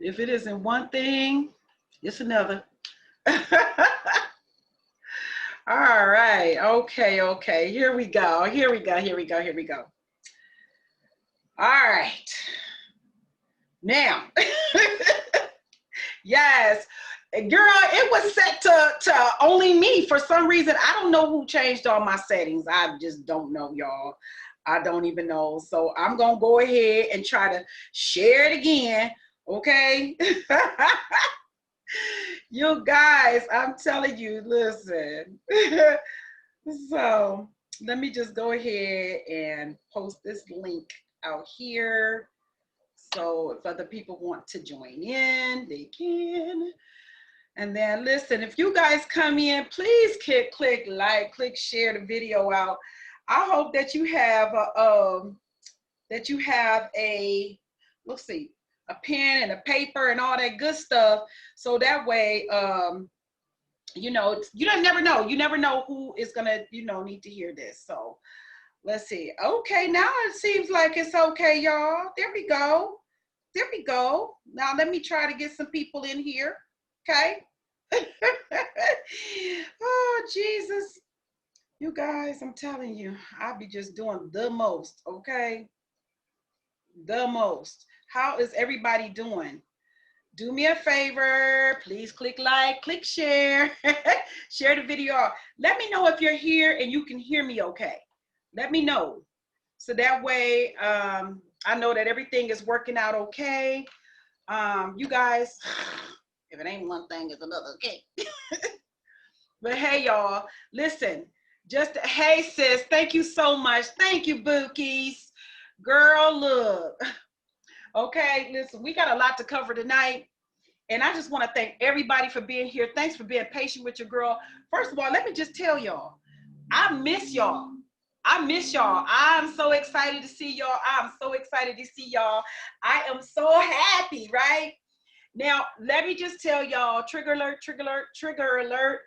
If it isn't one thing, it's another. All right. Okay. Okay. Here we go. Here we go. Here we go. Here we go. All right. Now, yes, girl, it was set to only me for some reason. I don't know who changed all my settings. I just don't know, y'all. I don't even know. So I'm going to go ahead and try to share it again. Okay. You guys, I'm telling you, listen. So let me just go ahead and post this link out here. So if other people want to join in, they can. And then listen, if you guys come in, please click like, click share the video out. I hope that you have a let's see, a pen and a paper and all that good stuff. So that way, you know, you don't never know. You never know who is gonna, you know, need to hear this. So let's see. Okay, now it seems like it's okay, y'all. There we go. There we go. Now let me try to get some people in here. Okay. Oh, Jesus. You guys, I'm telling you, I'll be just doing the most, okay? The most. How is everybody doing? Do me a favor. Please click like, click share. Share the video. Let me know if you're here and you can hear me okay. Let me know. So that way, I know that everything is working out okay. You guys, if it ain't one thing, it's another, okay? But hey, y'all, listen, hey, sis, thank you so much. Thank you, Bookies. Girl, look. Okay, listen, we got a lot to cover tonight. And I just want to thank everybody for being here. Thanks for being patient with your girl. First of all, let me just tell y'all, I miss y'all. I miss y'all. I'm so excited to see y'all. I'm so excited to see y'all. I am so happy, right? Now, let me just tell y'all, trigger alert, trigger alert, trigger alert.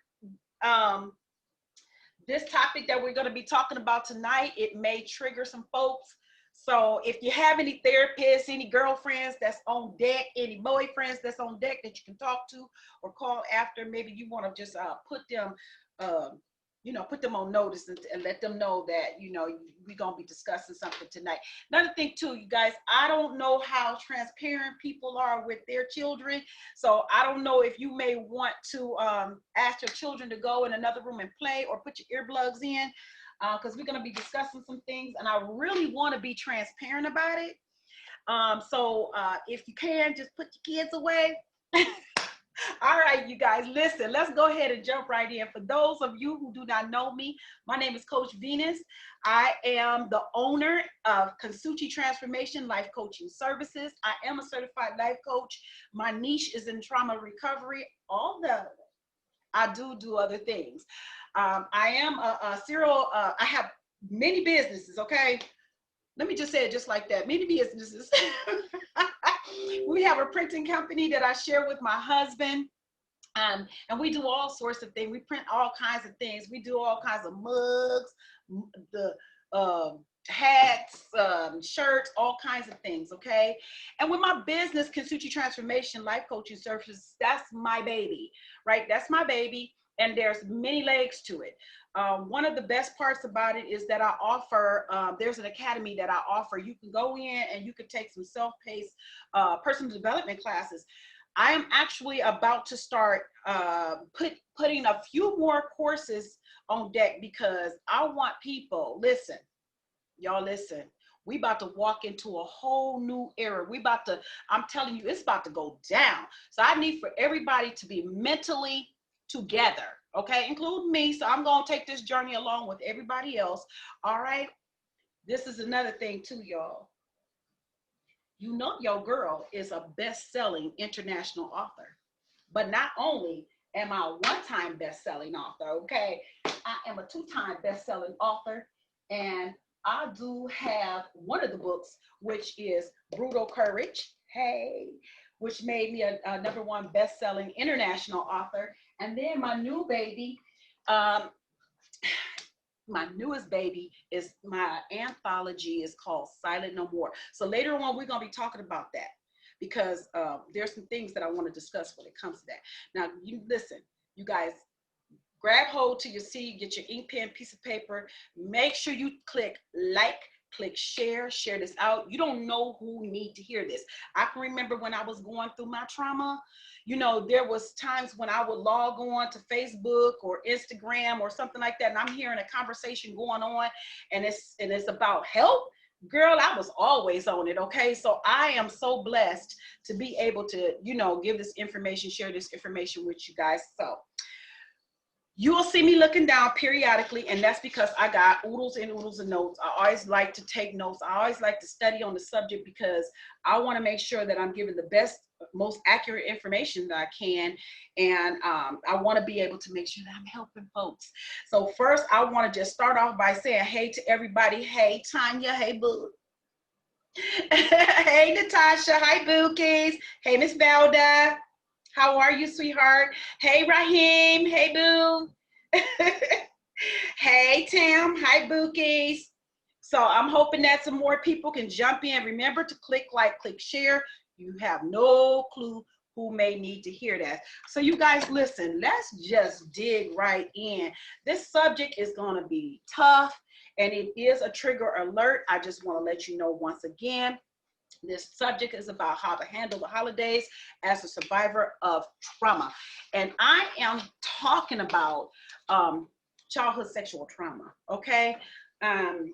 This topic that we're going to be talking about tonight, it may trigger some folks. So if you have any therapists, any girlfriends that's on deck, any boyfriends that's on deck that you can talk to or call after, maybe you want to just put them, put them on notice and let them know that, you know, we're going to be discussing something tonight. Another thing too, you guys, I don't know how transparent people are with their children. So I don't know if you may want to ask your children to go in another room and play or put your earplugs in, because we're going to be discussing some things and I really want to be transparent about it. So if you can, just put your kids away. All right, you guys, listen, let's go ahead and jump right in. For those of you who do not know me, my name is Coach Venus. I am the owner of Kansuchi Transformation Life Coaching Services. I am a certified life coach. My niche is in trauma recovery, although I do other things. I am I have many businesses, okay? Let me just say it just like that. Many businesses. We have a printing company that I share with my husband. And we do all sorts of things. We print all kinds of things. We do all kinds of mugs, the hats, shirts, all kinds of things, okay? And with my business, Kansuchi Transformation Life Coaching Services, that's my baby, right? That's my baby. And there's many legs to it. One of the best parts about it is that I offer, there's an academy that I offer. You can go in and you can take some self-paced personal development classes. I am actually about to start putting a few more courses on deck because I want people, listen, y'all listen, we about to walk into a whole new era. I'm telling you, it's about to go down. So I need for everybody to be mentally together, okay, including me. So I'm going to take this journey along with everybody else. All right. This is another thing too, y'all. You know, your girl is a best-selling international author, but not only am I a one-time best-selling author, okay, I am a two-time best-selling author, and I do have one of the books, which is Brutal Courage, hey, which made me a #1 best-selling international author. And then my new baby, my newest baby is my anthology is called Silent No More. So later on, we're going to be talking about that because there's some things that I want to discuss when it comes to that. Now, you listen, you guys, grab hold to your seat, get your ink pen, piece of paper. Make sure you click like, click share this out. You don't know who need to hear this. I can remember when I was going through my trauma, you know, there was times when I would log on to Facebook or Instagram or something like that, and I'm hearing a conversation going on, and it's about help. Girl, I was always on it, okay? So I am so blessed to be able to, you know, give this information, share this information with you guys. So you will see me looking down periodically, and that's because I got oodles and oodles of notes. I always like to take notes. I always like to study on the subject because I want to make sure that I'm giving the best, most accurate information that I can. And I want to be able to make sure that I'm helping folks. So first, I want to just start off by saying hey to everybody. Hey, Tanya. Hey, Boo. Hey, Natasha. Hi, Bookies. Hey, Miss Valda. How are you, sweetheart? Hey, Raheem. Hey, Boo. Hey, Tam. Hi, Bookies. So I'm hoping that some more people can jump in. Remember to click like, click share. You have no clue who may need to hear that. So you guys, listen, let's just dig right in. This subject is going to be tough, and it is a trigger alert. I just want to let you know once again, this subject is about how to handle the holidays as a survivor of trauma. And I am talking about childhood sexual trauma, okay? Some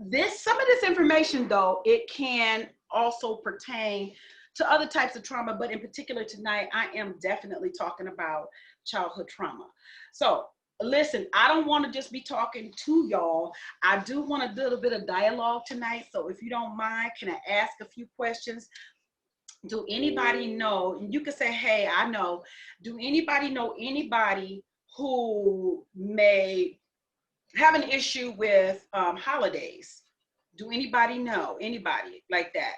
of this information, though, it can also pertain to other types of trauma, but in particular tonight, I am definitely talking about childhood trauma. So listen, I don't want to just be talking to y'all. I do want to do a little bit of dialogue tonight. So if you don't mind, can I ask a few questions? Do anybody know, and you can say, hey, I know, do anybody know anybody who may have an issue with holidays? Do anybody know anybody like that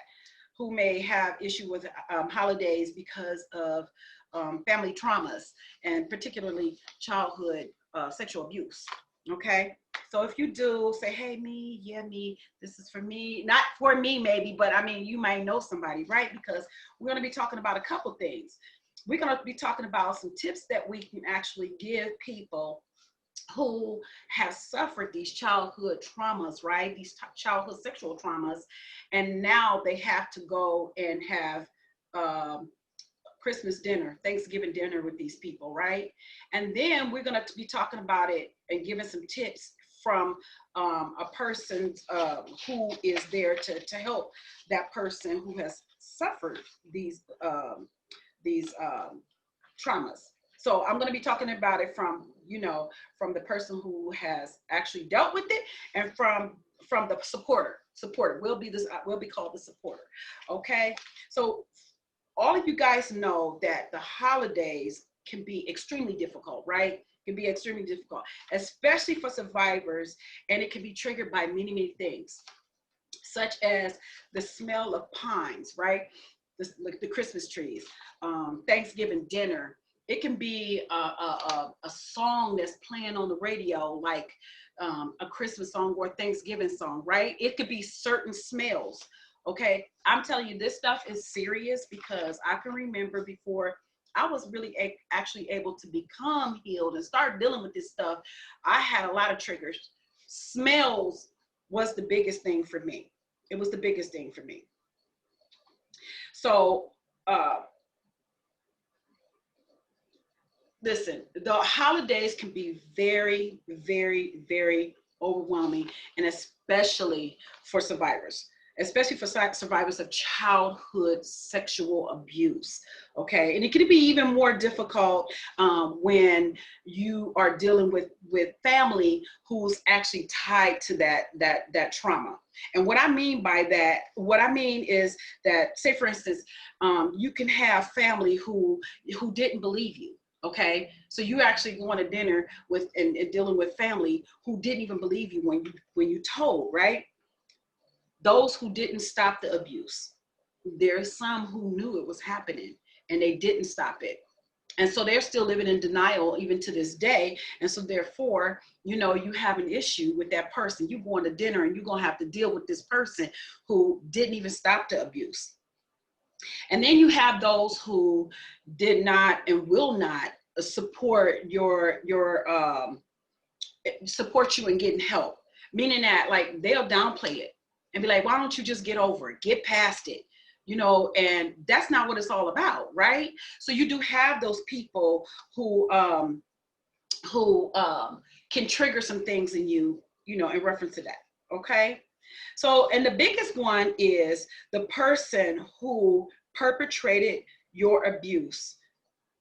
who may have issue with holidays because of family traumas, and particularly childhood sexual abuse? Okay, so if you do, say, hey, me, yeah, me, this is for me. Not for me maybe, but I mean, you might know somebody, right? Because we're going to be talking about a couple things. We're going to be talking about some tips that we can actually give people who have suffered these childhood traumas, right? These childhood sexual traumas, and now they have to go and have Christmas dinner, Thanksgiving dinner with these people, right? And then we're going to be talking about it and giving some tips from a person who is there to help that person who has suffered these traumas. So I'm going to be talking about it from, you know, from the person who has actually dealt with it, and from the supporter. Will be called the supporter. Okay. So all of you guys know that the holidays can be extremely difficult, right? Can be extremely difficult, especially for survivors, and it can be triggered by many, many things, such as the smell of pines, right? Like the Christmas trees, Thanksgiving dinner. It can be a song that's playing on the radio, like a Christmas song or a Thanksgiving song, right? It could be certain smells. Okay, I'm telling you, this stuff is serious, because I can remember before I was really actually able to become healed and start dealing with this stuff, I had a lot of triggers. Smells was the biggest thing for me. It was the biggest thing for me. So listen, the holidays can be very, very, very overwhelming, and especially for survivors. Especially for survivors of childhood sexual abuse, okay? And it can be even more difficult when you are dealing with family who's actually tied to that trauma. And what I mean by that, is that, say for instance, you can have family who didn't believe you. Okay, so you actually going to dinner with and dealing with family who didn't even believe you when you told, right? Those who didn't stop the abuse. There's some who knew it was happening and they didn't stop it. And so they're still living in denial even to this day. And so therefore, you know, you have an issue with that person. You going to dinner and you're going to have to deal with this person who didn't even stop the abuse. And then you have those who did not and will not support support you in getting help, meaning that like they'll downplay it and be like, why don't you just get over it, get past it, you know? And that's not what it's all about, right? So you do have those people who can trigger some things in you, you know, in reference to that. Okay. So, and the biggest one is the person who perpetrated your abuse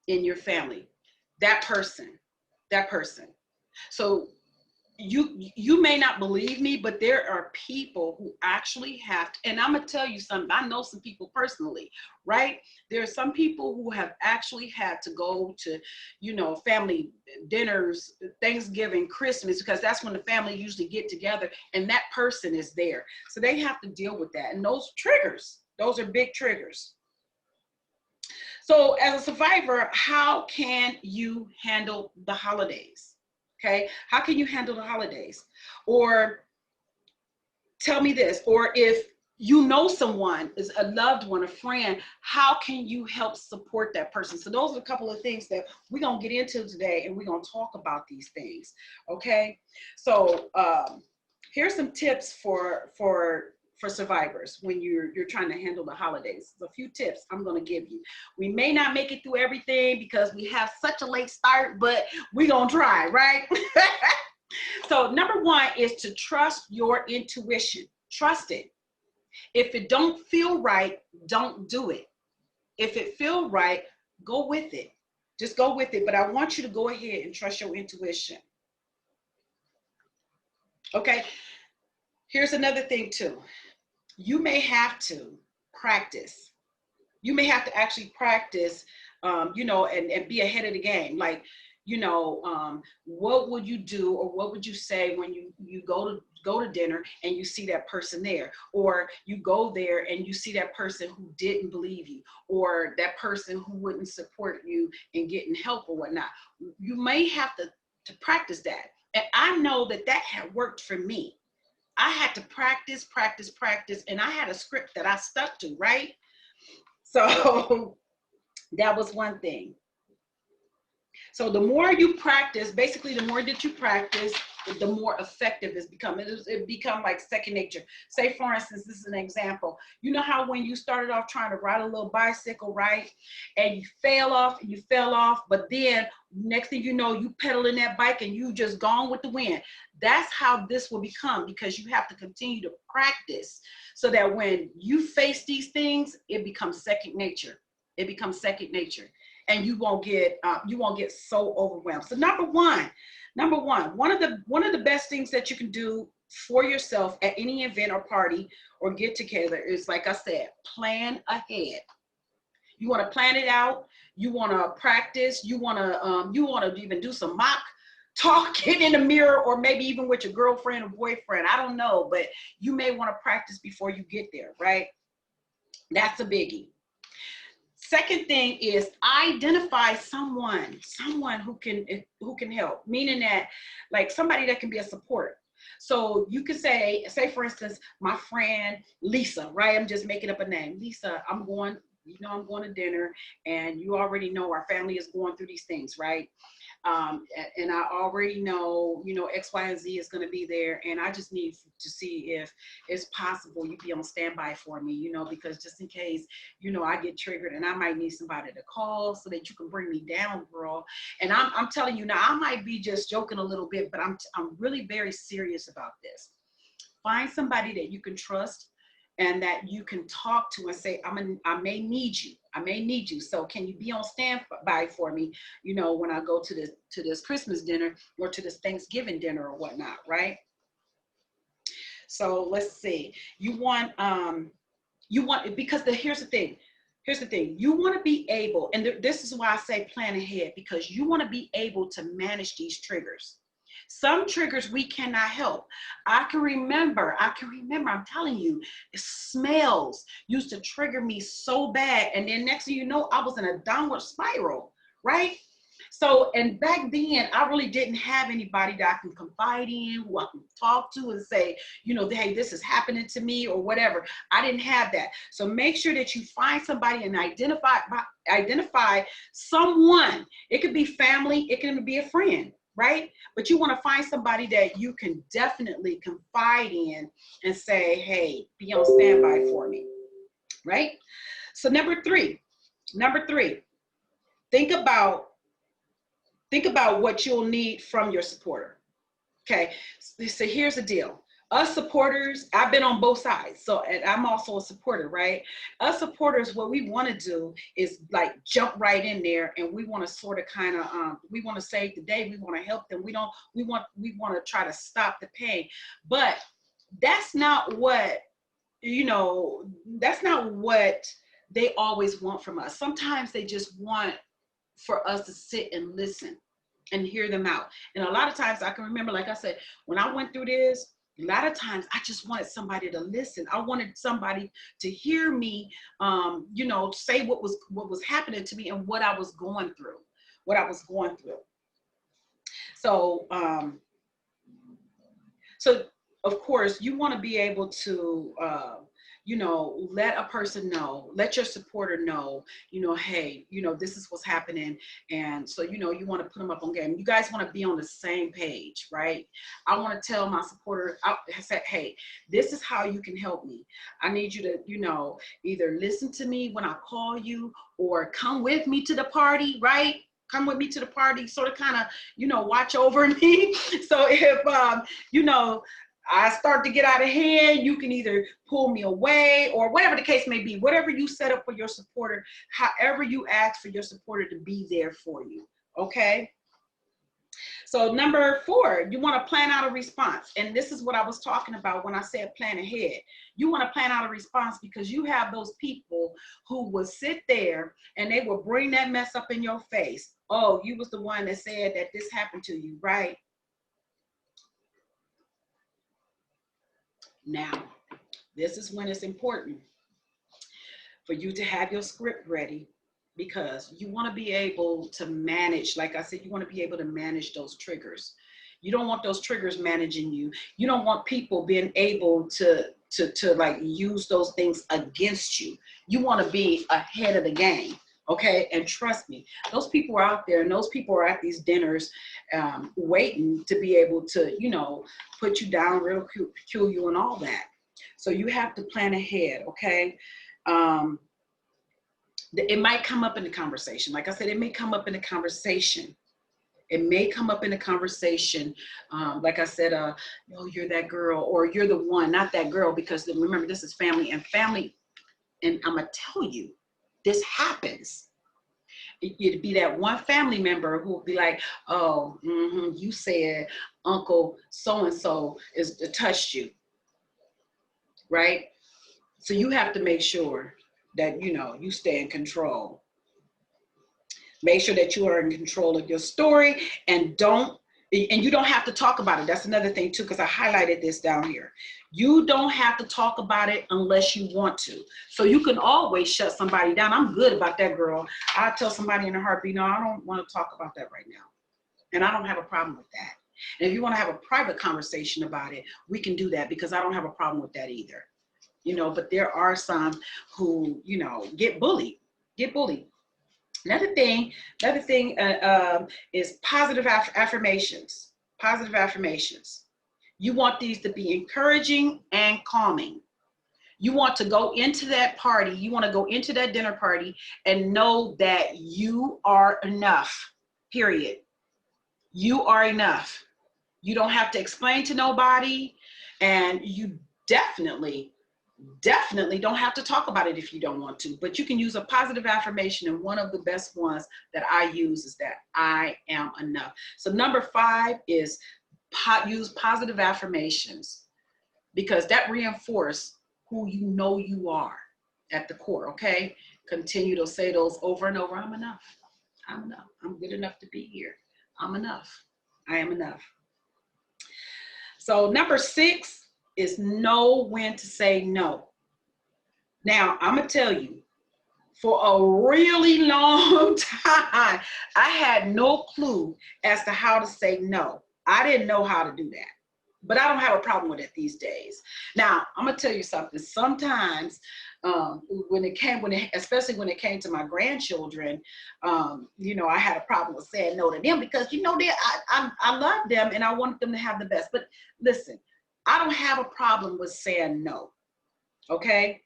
in your family. That person. So you may not believe me, but there are people who actually have to, and I'm gonna tell you something. I know some people personally, right? There are some people who have actually had to go to, you know, family dinners, Thanksgiving, Christmas, because that's when the family usually get together, and that person is there. So they have to deal with that. And those are big triggers. So as a survivor, how can you handle the holidays? Okay, how can you handle the holidays? Or tell me this, or if you know someone, is a loved one, a friend, how can you help support that person? So those are a couple of things that we're gonna get into today, and we're gonna talk about these things, okay? So here's some tips for survivors when you're trying to handle the holidays. A few tips I'm going to give you. We may not make it through everything because we have such a late start, but we're going to try, right? So number one is to trust your intuition. Trust it. If it don't feel right, don't do it. If it feel right, go with it. Just go with it. But I want you to go ahead and trust your intuition. Okay. Here's another thing too. You may have to practice. You may have to actually practice, you know, and be ahead of the game. Like, you know, what would you do, or what would you say when you go to dinner and you see that person there, or you go there and you see that person who didn't believe you, or that person who wouldn't support you in getting help or whatnot. You may have to practice that. And I know that had worked for me. I had to practice, and I had a script that I stuck to, right? So that was one thing. So the more you practice, basically the more that you practice, the more effective it's become. It become like second nature. Say, for instance, this is an example. You know how when you started off trying to ride a little bicycle, right? And you fell off, but then next thing you know, you pedaling that bike and you just gone with the wind. That's how this will become, because you have to continue to practice so that when you face these things, it becomes second nature. It becomes second nature. And you won't get so overwhelmed. So number one, one of the best things that you can do for yourself at any event or party or get together is, like I said, plan ahead. You want to plan it out. You want to practice. You want to even do some mock talking in the mirror, or maybe even with your girlfriend or boyfriend. I don't know, but you may want to practice before you get there, right? That's a biggie. Second thing is identify someone who can help, meaning that, like, somebody that can be a support. So you could say for instance, my friend Lisa, right? I'm just making up a name. Lisa, I'm going to dinner, and you already know our family is going through these things, right? And I already know, X, Y, and Z is going to be there. And I just need to see if it's possible you be on standby for me, because just in case, I get triggered and I might need somebody to call so that you can bring me down, girl. And I'm telling you now, I might be just joking a little bit, but I'm really very serious about this. Find somebody that you can trust and that you can talk to and say, I may need you. So can you be on standby for me, when I go to this Christmas dinner or to this Thanksgiving dinner or whatnot, right? So let's see. Because here's the thing. You want to be able, and this is why I say plan ahead, because you want to be able to manage these triggers. Some triggers we cannot help. I can remember, I'm telling you, smells used to trigger me so bad. And then next thing you know, I was in a downward spiral, right? So, and back then, I really didn't have anybody that I can confide in, who I can talk to and say, you know, hey, this is happening to me or whatever. I didn't have that. So make sure that you find somebody and identify someone. It could be family, it can be a friend, right? But you want to find somebody that you can definitely confide in and say, hey, be on standby for me, right? So number three, think about what you'll need from your supporter. Okay, so here's the deal. Us supporters, I've been on both sides. So, and I'm also a supporter, right? Us supporters, what we want to do is like jump right in there, and we want to sort of kind of, we want to save the day. We want to help them. We want to try to stop the pain. But that's not what, you know, that's not what they always want from us. Sometimes they just want for us to sit and listen and hear them out. And a lot of times I can remember, like I said, when I went through this, a lot of times I just wanted somebody to listen. I wanted somebody to hear me, you know, say what was happening to me and what I was going through, So, so of course you want to be able to, you know, let a person know, let your supporter know, you know, hey, you know, this is what's happening. And so, you know, you want to put them up on game. You guys want to be on the same page, right? I want to tell my supporter, I said, hey, this is how you can help me. I need you to, you know, either listen to me when I call you or come with me to the party, right? Come with me to the party, sort of kind of, you know, watch over me. So if, you know, I start to get out of hand, you can either pull me away or whatever the case may be, whatever you set up for your supporter, however you ask for your supporter to be there for you, okay? So number 4, you want to plan out a response. And this is what I was talking about when I said plan ahead. You want to plan out a response because you have those people who will sit there and they will bring that mess up in your face. Oh, you was the one that said that this happened to you, right? Now, this is when it's important for you to have your script ready, because you want to be able to manage, like I said, you want to be able to manage those triggers. You don't want those triggers managing you. You don't want people being able to like use those things against you. You want to be ahead of the game. Okay, and trust me, those people are out there, and those people are at these dinners waiting to be able to, you know, put you down, ridicule you and all that. So you have to plan ahead, okay? It might come up in the conversation. Like I said, it may come up in the conversation. It may come up in a conversation. Like I said, oh, you're that girl, or you're the one, not that girl, because remember, this is family, and and I'm gonna tell you, this happens. It'd be that one family member who would be like, oh, you said Uncle so-and-so touched you, right? So you have to make sure that, you know, you stay in control. Make sure that you are in control of your story, and you don't have to talk about it. That's another thing too, because I highlighted this down here. You don't have to talk about it unless you want to. So you can always shut somebody down. I'm good about that, girl. I'll tell somebody in a heartbeat, no, I don't want to talk about that right now. And I don't have a problem with that. And if you want to have a private conversation about it, we can do that, because I don't have a problem with that either. You know, but there are some who, you know, get bullied. Another thing is positive affirmations. Positive affirmations. You want these to be encouraging and calming. You want to go into that party, you want to go into that dinner party and know that you are enough, period. You are enough. You don't have to explain to nobody, and you definitely don't have to talk about it if you don't want to, but you can use a positive affirmation. And one of the best ones that I use is that I am enough. So number 5 is use positive affirmations, because that reinforces who you know you are at the core. Okay, continue to say those over and over. I'm enough. I'm enough. I'm good enough to be here. I'm enough. I am enough. So number 6 is know when to say no. Now, I'm going to tell you, For a really long time, I had no clue as to how to say no. I didn't know how to do that. But I don't have a problem with it these days. Now, I'm gonna tell you something. Sometimes, especially when it came to my grandchildren, I had a problem with saying no to them because I love them and I want them to have the best. But listen, I don't have a problem with saying no. Okay,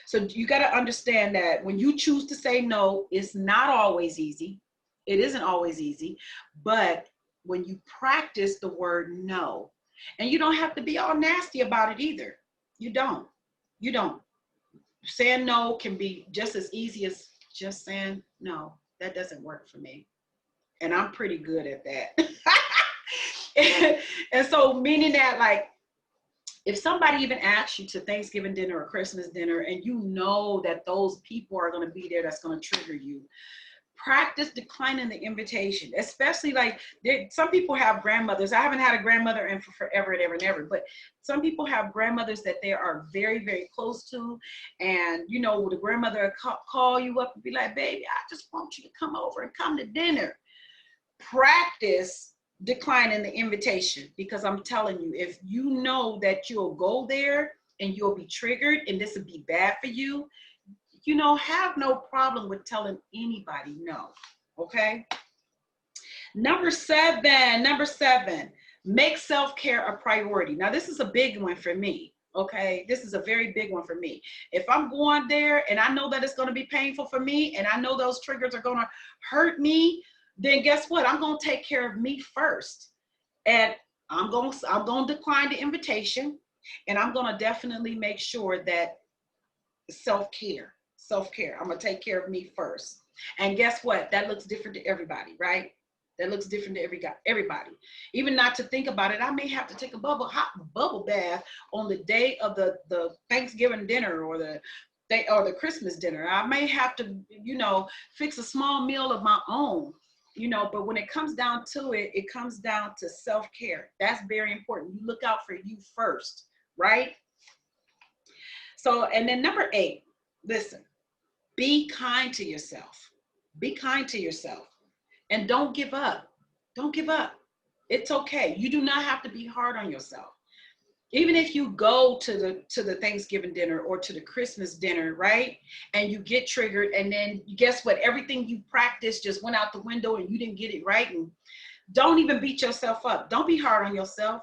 so you got to understand that when you choose to say no, it's not always easy. It isn't always easy, but when you practice the word no, and you don't have to be all nasty about it either. You don't. You don't. Saying no can be just as easy as just saying no. That doesn't work for me. And I'm pretty good at that. and so meaning that, like, if somebody even asks you to Thanksgiving dinner or Christmas dinner and you know that those people are going to be there, that's going to trigger you, practice declining the invitation. Especially like some people have grandmothers. I haven't had a grandmother in for forever and ever and ever, but some people have grandmothers that they are very, very close to. And, the grandmother call you up and be like, baby, I just want you to come over and come to dinner. Practice declining the invitation, because I'm telling you, if you know that you'll go there and you'll be triggered and this would be bad for you, have no problem with telling anybody no. Okay. Number seven, make self-care a priority. Now, this is a big one for me. Okay. This is a very big one for me. If I'm going there and I know that it's going to be painful for me and I know those triggers are going to hurt me, then guess what? I'm going to take care of me first. And I'm going to decline the invitation, and I'm going to definitely make sure that self-care. I'm going to take care of me first. And guess what? That looks different to everybody, right? That looks different to everybody. Even not to think about it, I may have to take a hot bubble bath on the day of the Thanksgiving dinner or the Christmas dinner. I may have to, fix a small meal of my own. But when it comes down to it, it comes down to self-care. That's very important. You look out for you first, right? So, and then number 8, listen, be kind to yourself. Be kind to yourself and don't give up. Don't give up. It's okay. You do not have to be hard on yourself. Even if you go to the Thanksgiving dinner or to the Christmas dinner, right? And you get triggered, and then guess what? Everything you practiced just went out the window and you didn't get it right. And don't even beat yourself up. Don't be hard on yourself.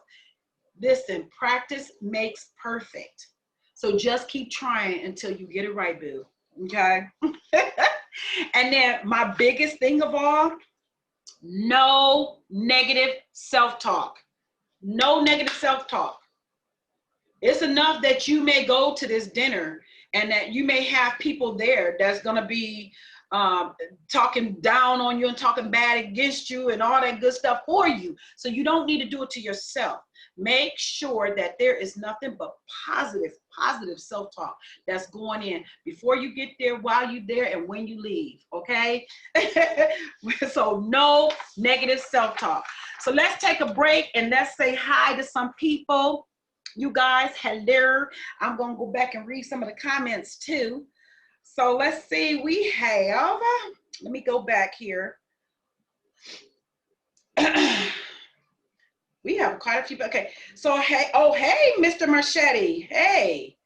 Listen, practice makes perfect. So just keep trying until you get it right, boo. Okay? And then my biggest thing of all, no negative self-talk. No negative self-talk. It's enough that you may go to this dinner and that you may have people there that's going to be talking down on you and talking bad against you and all that good stuff for you. So you don't need to do it to yourself. Make sure that there is nothing but positive self-talk that's going in before you get there, while you're there, and when you leave, okay? So no negative self-talk. So let's take a break and let's say hi to some people. You guys, hello. I'm going to go back and read some of the comments too. So let's see, we have, let me go back here. We have quite a few. Okay, so hey, Mr. Marchetti, hey.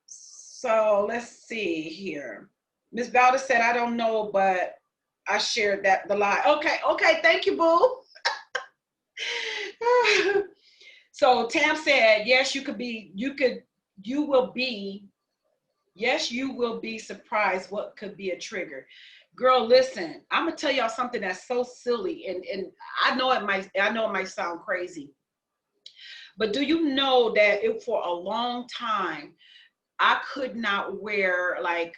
So let's see here. Miss Valda said, I don't know, but I shared the lie. Okay, thank you, boo. So Tam said, yes, you will be surprised what could be a trigger. Girl, listen, I'm gonna tell y'all something that's so silly, and I know it might sound crazy, but do you know that for a long time I could not wear like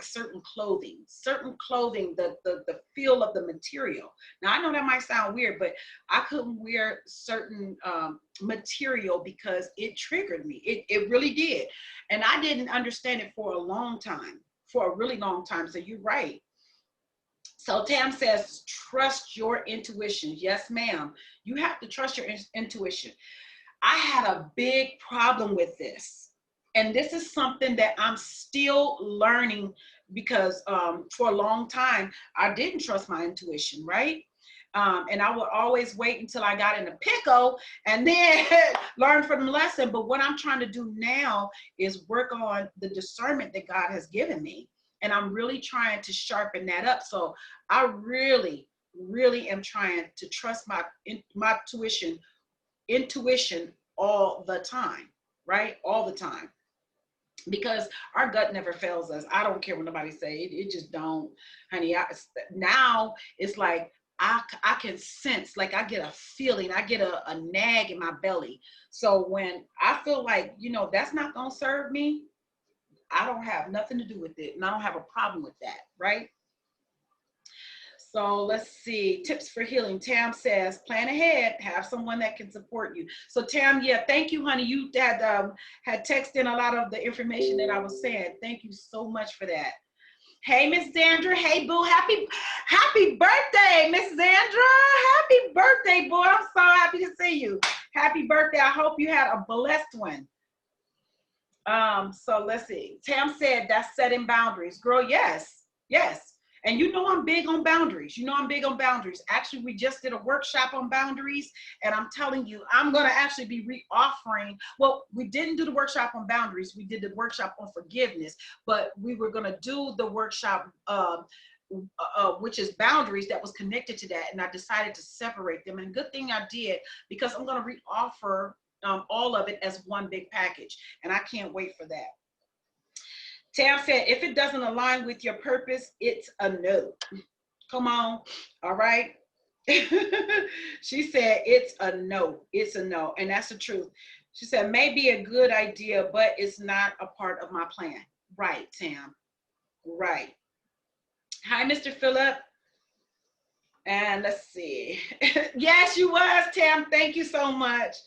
certain clothing, the feel of the material. Now I know that might sound weird, but I couldn't wear certain material because it triggered me. It really did. And I didn't understand it for a really long time. So you're right. So Tam says, trust your intuition. Yes, ma'am. You have to trust your intuition. I had a big problem with this. And this is something that I'm still learning because for a long time, I didn't trust my intuition, right? And I would always wait until I got in a pickle and then learn from the lesson. But what I'm trying to do now is work on the discernment that God has given me. And I'm really trying to sharpen that up. So I really, really am trying to trust my intuition all the time, right? All the time. Because our gut never fails us. I don't care what nobody say. It just don't, honey. Now it's like I can sense, like I get a feeling, I get a nag in my belly. So when I feel like, that's not gonna serve me, I don't have nothing to do with it, and I don't have a problem with that, right? So let's see, tips for healing. Tam says, plan ahead, have someone that can support you. So Tam, yeah, thank you, honey. You had texted in a lot of the information that I was saying. Thank you so much for that. Hey, Miss Zandra. Hey, boo. Happy birthday, Miss Zandra. Happy birthday, boy. I'm so happy to see you. Happy birthday. I hope you had a blessed one. So let's see. Tam said that's setting boundaries. Girl, yes. Yes. And I'm big on boundaries. I'm big on boundaries. Actually, we just did a workshop on boundaries, and I'm telling you, I'm going to actually be re-offering. Well, we didn't do the workshop on boundaries. We did the workshop on forgiveness, but we were going to do the workshop, which is boundaries, that was connected to that. And I decided to separate them. And good thing I did, because I'm going to re-offer all of it as one big package. And I can't wait for that. Tam said, if it doesn't align with your purpose, it's a no. Come on. All right. She said, it's a no. It's a no. And that's the truth. She said, maybe a good idea, but it's not a part of my plan. Right, Tam. Right. Hi, Mr. Phillip. And let's see. Yes, you was, Tam. Thank you so much.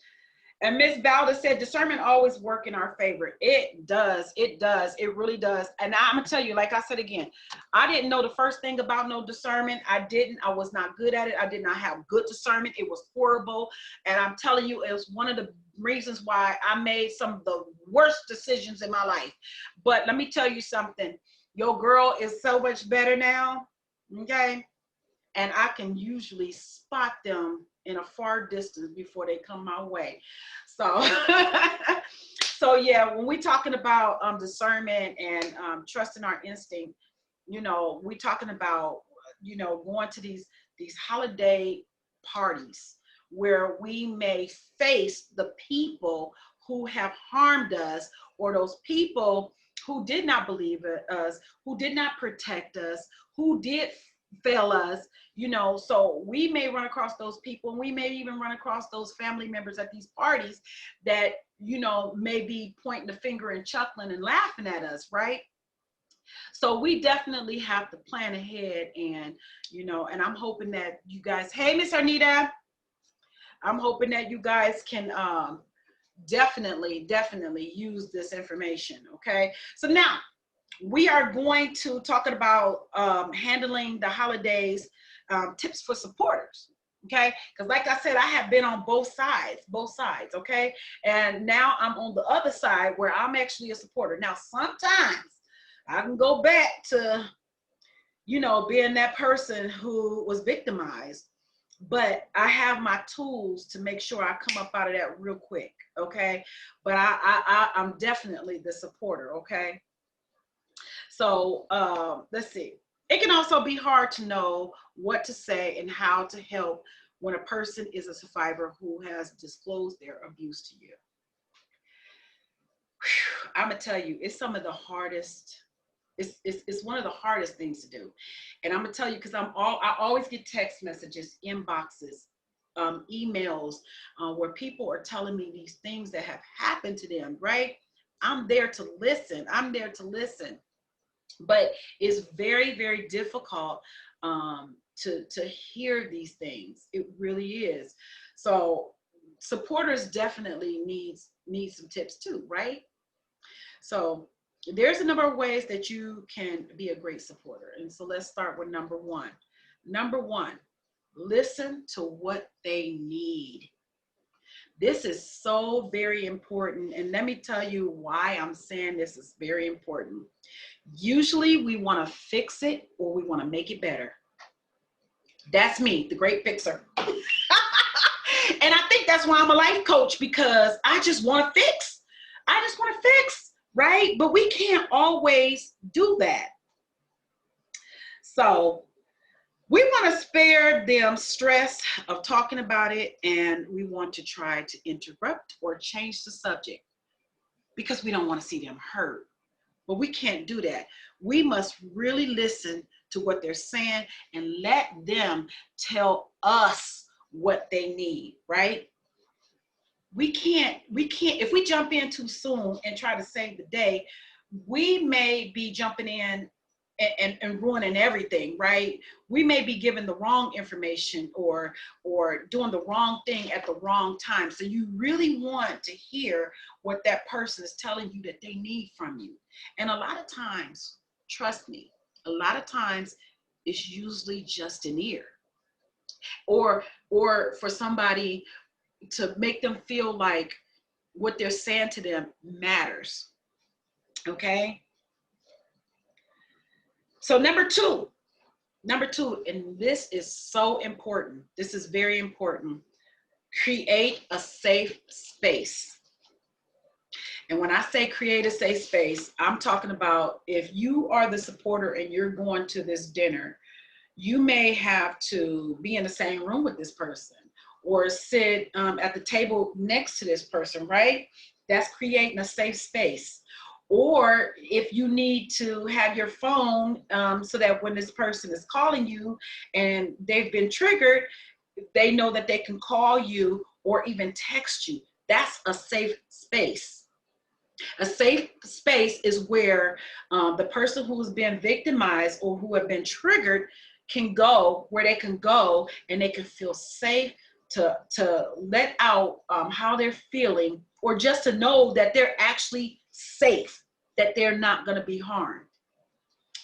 And Miss Balda said, discernment always work in our favor. It does. It does. It really does. And I'm going to tell you, like I said again, I didn't know the first thing about no discernment. I was not good at it. I did not have good discernment. It was horrible. And I'm telling you, it was one of the reasons why I made some of the worst decisions in my life. But let me tell you something. Your girl is so much better now. Okay. And I can usually spot them in a far distance before they come my way. So, so yeah, when we're talking about discernment and trusting our instinct, we're talking about, going to these holiday parties where we may face the people who have harmed us, or those people who did not believe in us, who did not protect us, who did fail us, so we may run across those people, and we may even run across those family members at these parties that, may be pointing the finger and chuckling and laughing at us, right? So we definitely have to plan ahead, and, and I'm hoping that you guys, hey, Miss Arnita, I'm hoping that you guys can definitely use this information, okay? So now, we are going to talk about handling the holidays, tips for supporters, okay? Because like I said, I have been on both sides, okay? And now I'm on the other side where I'm actually a supporter. Now, sometimes I can go back to, being that person who was victimized, but I have my tools to make sure I come up out of that real quick, okay? But I'm definitely the supporter, okay? So let's see. It can also be hard to know what to say and how to help when a person is a survivor who has disclosed their abuse to you. I'm gonna tell you, it's some of the hardest. It's one of the hardest things to do, and I'm gonna tell you because I always get text messages, inboxes, emails, where people are telling me these things that have happened to them. Right? I'm there to listen. But it's very, very difficult to hear these things. It really is. So supporters definitely need some tips too, right? So there's a number of ways that you can be a great supporter. And so let's start with number one. Number one, listen to what they need. This is so very important. And let me tell you why I'm saying this is very important. Usually we want to fix it or we want to make it better. That's me, the great fixer. And I think that's why I'm a life coach, because I just want to fix. I just want to fix, right? But we can't always do that. So we want to spare them stress of talking about it, and we want to try to interrupt or change the subject because we don't want to see them hurt. But we can't do that. We must really listen to what they're saying and let them tell us what they need, right? We can't, if we jump in too soon and try to save the day, we may be jumping in and ruining everything, right? We may be giving the wrong information or doing the wrong thing at the wrong time. So you really want to hear what that person is telling you that they need from you. And a lot of times, trust me, a lot of times it's usually just an ear, or for somebody to make them feel like what they're saying to them matters. Okay. So number two, and this is so important. This is very important. Create a safe space. And when I say create a safe space, I'm talking about if you are the supporter and you're going to this dinner, you may have to be in the same room with this person or sit at the table next to this person, right? That's creating a safe space. Or if you need to have your phone so that when this person is calling you and they've been triggered, they know that they can call you or even text you. That's a safe space. A safe space is where the person who has been victimized or who have been triggered can go, where they can go and they can feel safe to let out how they're feeling, or just to know that they're actually safe, that they're not going to be harmed.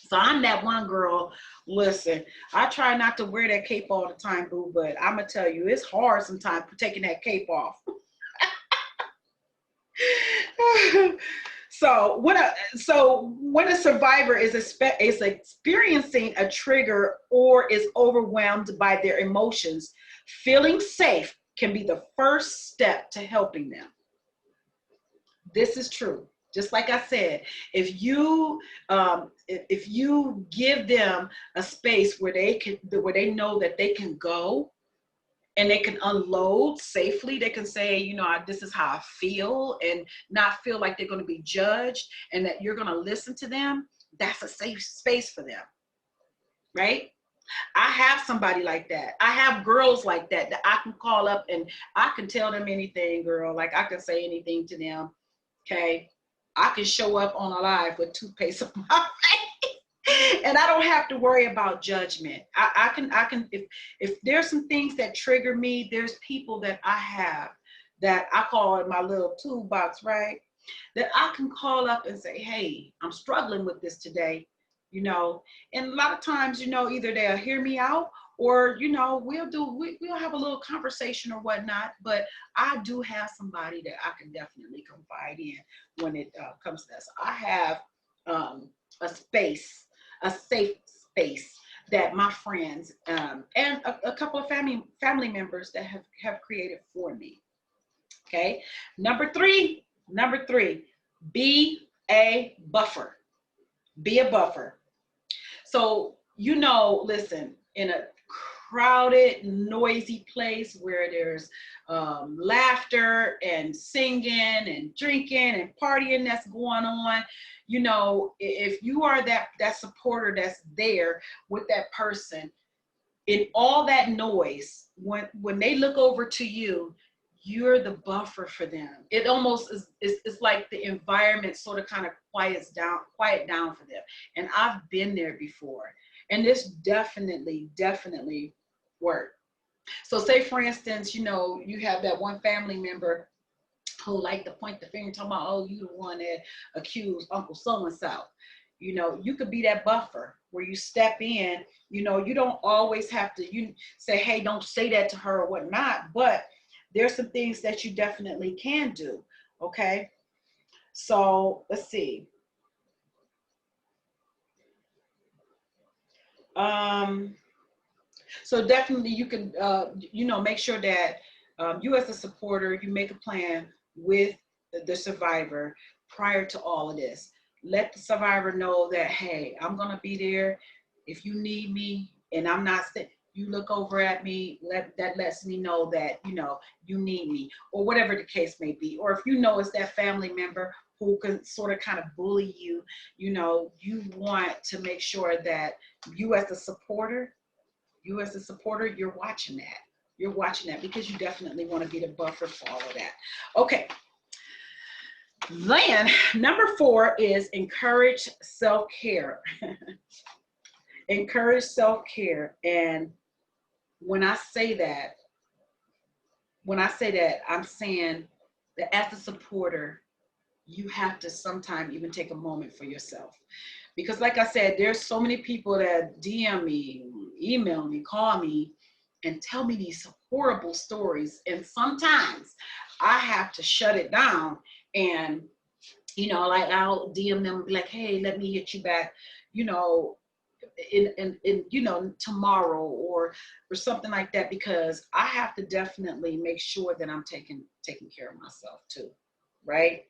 So I'm that one girl. Listen, I try not to wear that cape all the time, boo, but I'm going to tell you, it's hard sometimes taking that cape off. So when a survivor is experiencing a trigger or is overwhelmed by their emotions, feeling safe can be the first step to helping them. This is true. Just like I said, if you give them a space where they know that they can go and they can unload safely, they can say, you know, this is how I feel, and not feel like they're going to be judged, and that you're going to listen to them. That's a safe space for them, right? I have somebody like that. I have girls like that I can call up and I can tell them anything, girl. Like I can say anything to them. Okay. I can show up on a live with toothpaste on my face and I don't have to worry about judgment. I can, if there's some things that trigger me, there's people that I have that I call it my little toolbox, right? That I can call up and say, hey, I'm struggling with this today. You know, and a lot of times, you know, either they'll hear me out or, you know, we'll have a little conversation or whatnot, but I do have somebody that I can definitely confide in when it comes to this. I have a space, a safe space that my friends and a couple of family members that have created for me. Okay. Number three, be a buffer. Be a buffer. So, you know, listen, in a crowded, noisy place where there's laughter and singing and drinking and partying that's going on, you know, if you are that supporter that's there with that person, in all that noise, when they look over to you, you're the buffer for them. It almost is, it's like the environment sort of kind of quiet down for them. And I've been there before. And this definitely worked. So say for instance, you know, you have that one family member who like to point the finger talking about, oh, you the one that accused Uncle so-and-so. You know, you could be that buffer where you step in. You know, you don't always have to say, hey, don't say that to her or whatnot, but there's some things that you definitely can do. Okay. So let's see. Um, so definitely you can, make sure that you as a supporter, you make a plan with the survivor prior to all of this. Let the survivor know that, hey, I'm going to be there. If you need me and I'm not, you look over at me, that lets me know that, you need me, or whatever the case may be. Or if it's that family member who can sort of kind of bully you, you want to make sure that you as the supporter, you're watching that. You're watching that because you definitely want to be the buffer for all of that. Okay. Then number 4 is encourage self-care. Encourage self-care. And when I say that, I'm saying that as a supporter, you have to sometimes even take a moment for yourself. Because like I said, there's so many people that DM me, email me, call me, and tell me these horrible stories. And sometimes I have to shut it down and, like I'll DM them and be like, hey, let me hit you back, in tomorrow or something like that, because I have to definitely make sure that I'm taking care of myself too, right?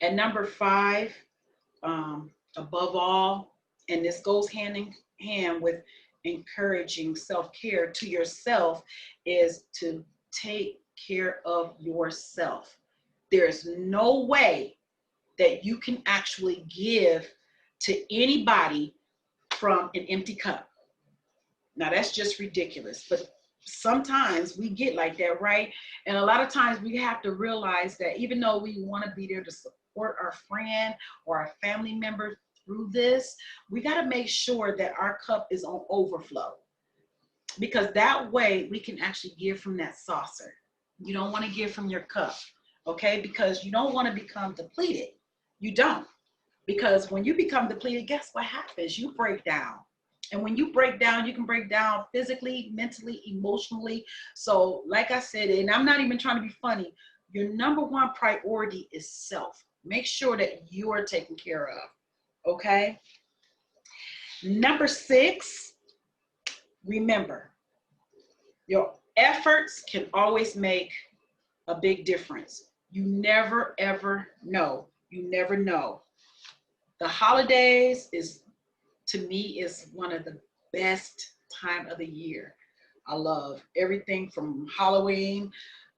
And number 5, above all, and this goes hand in hand with encouraging self-care to yourself, is to take care of yourself. There's no way that you can actually give to anybody from an empty cup. Now that's just ridiculous, but sometimes we get like that, right? And a lot of times we have to realize that even though we want to be there to support our friend or our family member through this, we got to make sure that our cup is on overflow, because that way we can actually give from that saucer. You don't want to give from your cup, okay? Because you don't want to become depleted. You don't. Because when you become depleted, guess what happens? You break down. And when you break down, you can break down physically, mentally, emotionally. So like I said, and I'm not even trying to be funny, your number 1 priority is self. Make sure that you are taken care of, okay? Number 6, remember, your efforts can always make a big difference. You never, ever know. You never know. The holidays to me, is one of the best time of the year. I love everything from Halloween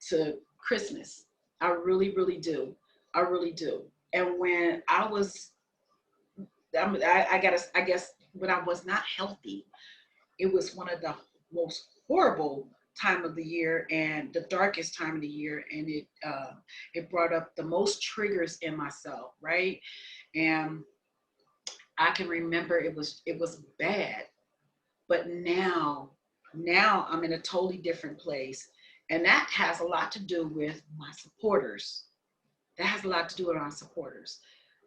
to Christmas. I really, really do. I really do. And when I guess when I was not healthy, it was one of the most horrible time of the year and the darkest time of the year. And it brought up the most triggers in myself, right? And I can remember it was bad, but now I'm in a totally different place. And that has a lot to do with my supporters. That has a lot to do with our supporters.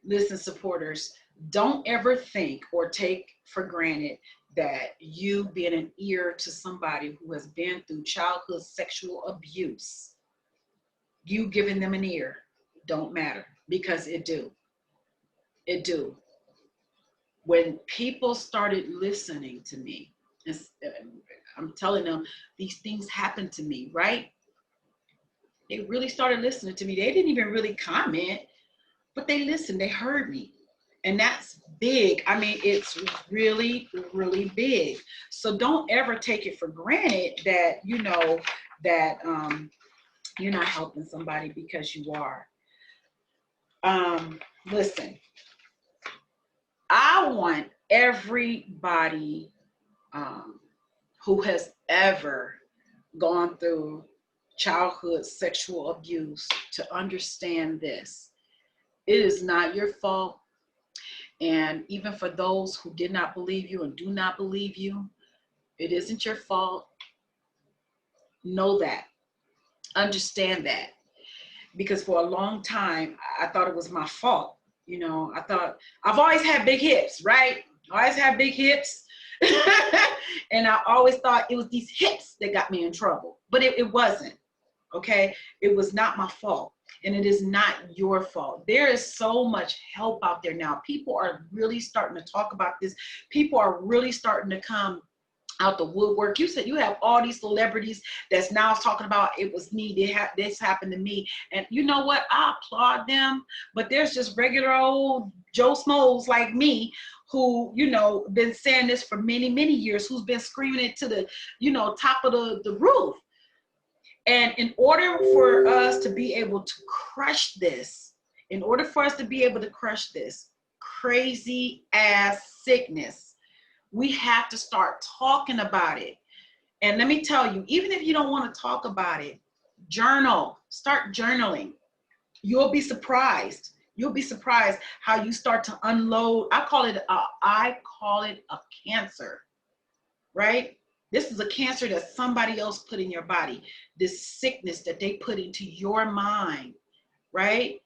Listen, supporters, don't ever think or take for granted that you being an ear to somebody who has been through childhood sexual abuse, you giving them an ear don't matter, because it do. It do. When people started listening to me, I'm telling them these things happened to me, right? They really started listening to me. They didn't even really comment, but they listened, they heard me. And that's big. I mean, it's really, really big. So don't ever take it for granted that, that you're not helping somebody, because you are. Listen, I want everybody who has ever gone through childhood sexual abuse to understand this. It is not your fault. And even for those who did not believe you and do not believe you, it isn't your fault. Know that. Understand that. Because for a long time, I thought it was my fault. I thought I've always had big hips, right? I always had big hips. And I always thought it was these hips that got me in trouble, but it wasn't. Okay, it was not my fault, and it is not your fault. There is so much help out there now. People are really starting to talk about this. People are really starting to come out the woodwork. You said you have all these celebrities that's now talking about it was me, this happened to me. And you know what? I applaud them, but there's just regular old Joe Smoes like me who, you know, been saying this for many, many years, who's been screaming it to the, you know, top of the roof. And in order for us to be able to crush this, in order for us to be able to crush this crazy ass sickness, we have to start talking about it. And let me tell you, even if you don't want to talk about it, journal, start journaling. You'll be surprised. You'll be surprised how you start to unload. I call it a cancer, right? This is a cancer that somebody else put in your body, this sickness that they put into your mind, right?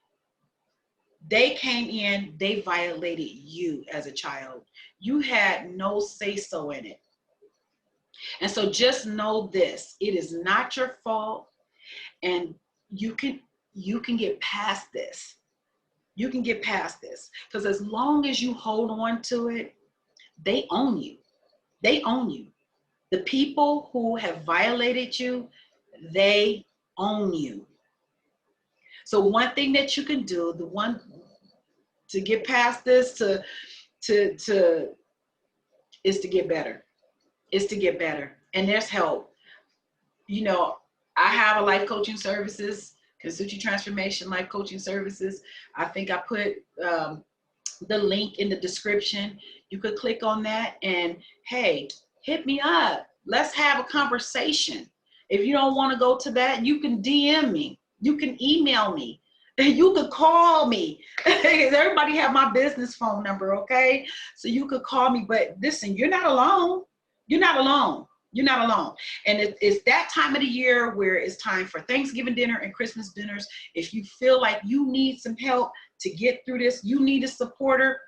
They came in, they violated you as a child. You had no say-so in it. And so just know this, it is not your fault, and you can get past this. You can get past this, because as long as you hold on to it, they own you. They own you. The people who have violated you, they own you. So one thing that you can do, the one to get past this, is to get better. Is to get better. And there's help. You know, I have a life coaching services, Kintsugi Transformation Life Coaching Services. I think I put the link in the description. You could click on that and, hey, hit me up. Let's have a conversation. If you don't want to go to that, you can DM me. You can email me. You could call me. Everybody have my business phone number, okay? So you could call me. But listen, you're not alone. You're not alone. You're not alone. And it's that time of the year where it's time for Thanksgiving dinner and Christmas dinners. If you feel like you need some help to get through this, you need a supporter,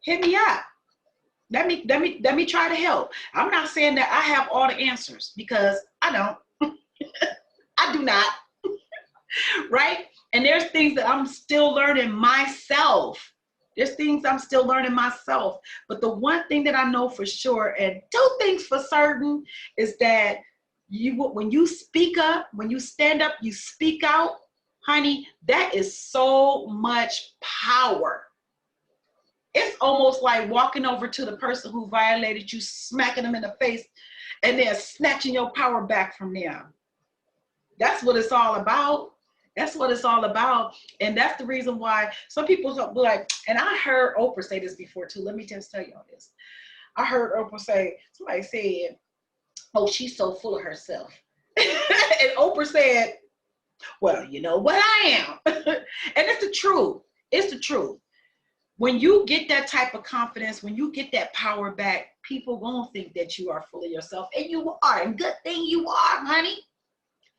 hit me up. Let me try to help. I'm not saying that I have all the answers, because I don't. I do not. Right? And there's things that I'm still learning myself. There's things I'm still learning myself. But the one thing that I know for sure, and two things for certain, is that when you speak up, when you stand up, you speak out, honey, that is so much power. It's almost like walking over to the person who violated you, smacking them in the face, and then snatching your power back from them. That's what it's all about. That's what it's all about. And that's the reason why some people be like, and I heard Oprah say this before too. Let me just tell y'all this. I heard Oprah say, somebody said, oh, she's so full of herself. And Oprah said, well, you know what I am. And it's the truth. It's the truth. When you get that type of confidence, when you get that power back, people won't think that you are full of yourself. And you are. And good thing you are, honey.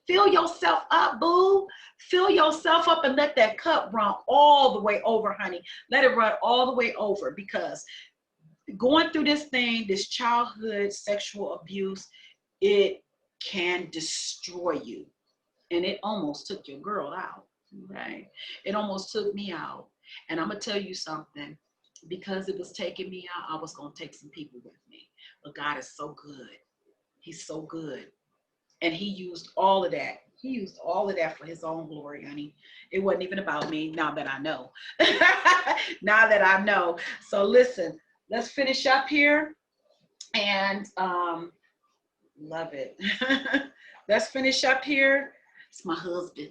Fill yourself up, boo. Fill yourself up and let that cup run all the way over, honey. Let it run all the way over, because going through this thing, this childhood sexual abuse, it can destroy you. And it almost took your girl out, right? It almost took me out. And I'm going to tell you something. Because it was taking me out, I was going to take some people with me. But God is so good. He's so good. And he used all of that. He used all of that for his own glory, honey. It wasn't even about me, now that I know. Now that I know. So listen, let's finish up here. And love it. Let's finish up here. It's my husband.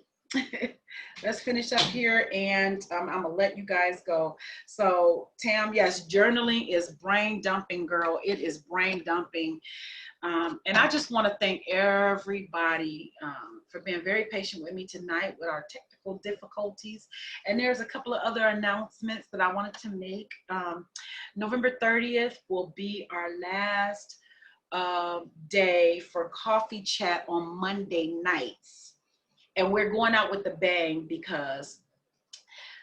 Let's finish up here, and I'm gonna let you guys go. So Tam, yes, journaling is brain dumping, girl. It is brain dumping. And I just want to thank everybody for being very patient with me tonight with our technical difficulties. And there's a couple of other announcements that I wanted to make. November 30th will be our last day for coffee chat on Monday nights. And we're going out with a bang, because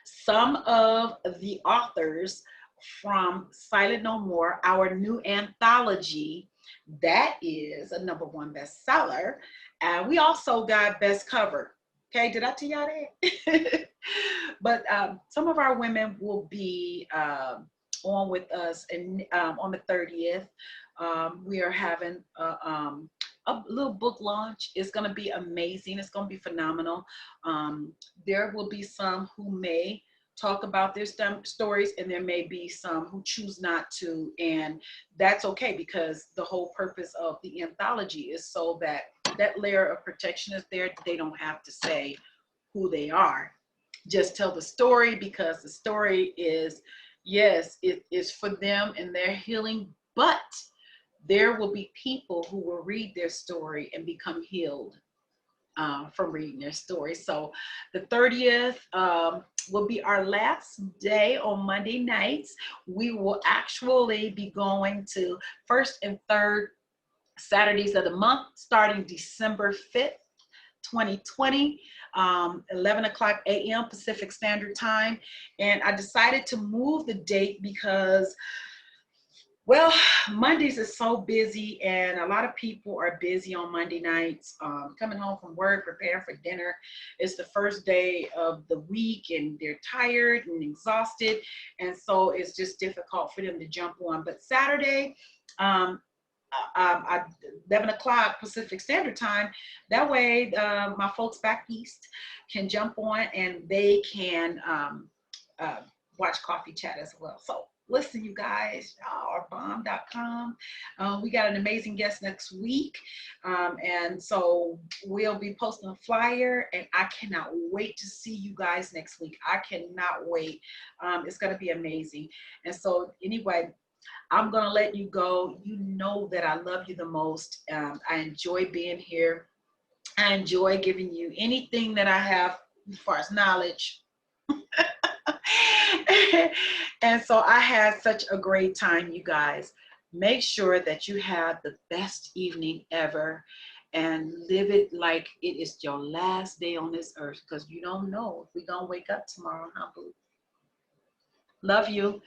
some of the authors from Silent No More, our new anthology, That is a #1 bestseller. And we also got best cover. Okay, did I tell y'all that? But some of our women will be on with us, and on the 30th, we are having a little book launch. It's going to be amazing. It's going to be phenomenal. There will be some who may talk about their stories, and there may be some who choose not to, and that's okay, because the whole purpose of the anthology is so that that layer of protection is there. They don't have to say who they are. Just tell the story, because the story is, yes, it is for them and their healing, but there will be people who will read their story and become healed from reading their story. So the 30th will be our last day on Monday nights. We will actually be going to first and third Saturdays of the month, starting December 5th, 2020, 11 o'clock a.m. Pacific Standard Time. And I decided to move the date because, well, Mondays is so busy, and a lot of people are busy on Monday nights, coming home from work, preparing for dinner. It's the first day of the week, and they're tired and exhausted, and so it's just difficult for them to jump on. But Saturday, at 11 o'clock Pacific Standard Time, that way my folks back east can jump on, and they can watch Coffee Chat as well. So listen, you guys, y'all are bomb.com. We got an amazing guest next week. And so we'll be posting a flyer, and I cannot wait to see you guys next week. I cannot wait. It's going to be amazing. And so anyway, I'm going to let you go. You know that I love you the most. I enjoy being here. I enjoy giving you anything that I have as far as knowledge. And so I had such a great time, you guys. Make sure that you have the best evening ever, and live it like it is your last day on this earth, because you don't know if we're going to wake up tomorrow, huh, boo? Love you.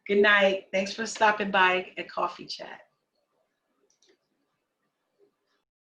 Good night. Thanks for stopping by at Coffee Chat.